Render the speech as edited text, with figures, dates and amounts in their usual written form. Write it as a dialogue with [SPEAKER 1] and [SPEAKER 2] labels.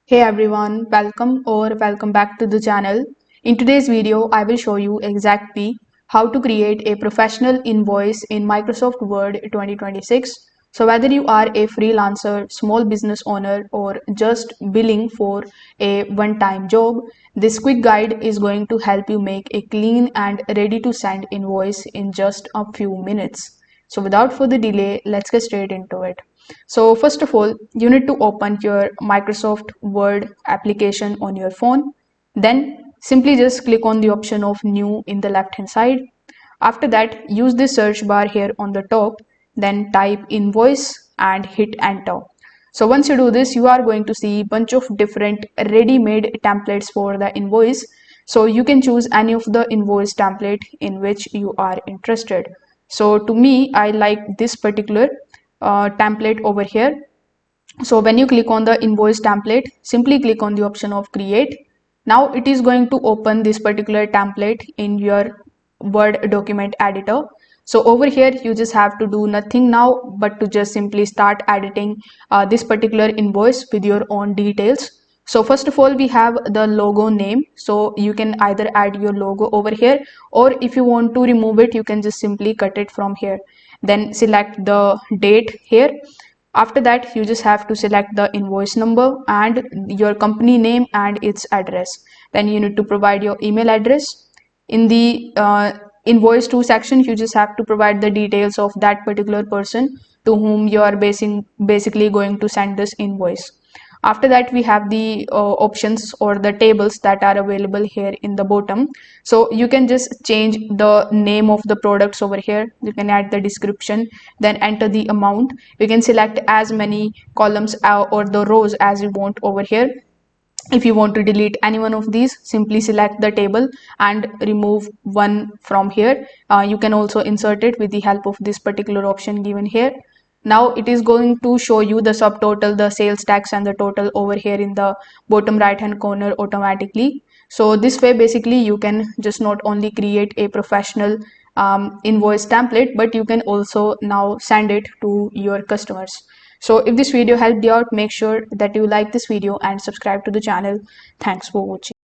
[SPEAKER 1] Hey everyone, welcome back to the channel. In today's video, I will show you exactly how to create a professional invoice in Microsoft Word 2026. So whether you are a freelancer, small business owner, or just billing for a one-time job, this quick guide is going to help you make a clean and ready to send invoice in just a few minutes. So without further delay, let's get straight into it. So first of all, you need to open your Microsoft Word application on your phone. Then simply just click on the option of new in the left hand side. After that, use the search bar here on the top, then type invoice and hit enter. So once you do this, you are going to see a bunch of different ready-made templates for the invoice. So you can choose any of the invoice template in which you are interested. So to me, I like this particular template over here. So when you click on the invoice template, simply click on the option of create. Now it is going to open this particular template in your Word document editor. So over here, you just have to do nothing now but to just simply start editing this particular invoice with your own details. So first of all, we have the logo name. So you can either add your logo over here, or if you want to remove it, you can just simply cut it from here. Then select the date here. After that, you just have to select the invoice number and your company name and its address. Then you need to provide your email address. In the invoice to section, you just have to provide the details of that particular person to whom you are basically going to send this invoice. After that, we have the options or the tables that are available here in the bottom. So you can just change the name of the products over here. You can add the description, then enter the amount. You can select as many columns or the rows as you want over here. If you want to delete any one of these, simply select the table and remove one from here. You can also insert it with the help of this particular option given here. Now it is going to show you the subtotal, the sales tax and the total over here in the bottom right hand corner automatically. So this way basically you can just not only create a professional invoice template, but you can also now send it to your customers. So if this video helped you out, make sure that you like this video and subscribe to the channel. Thanks for watching.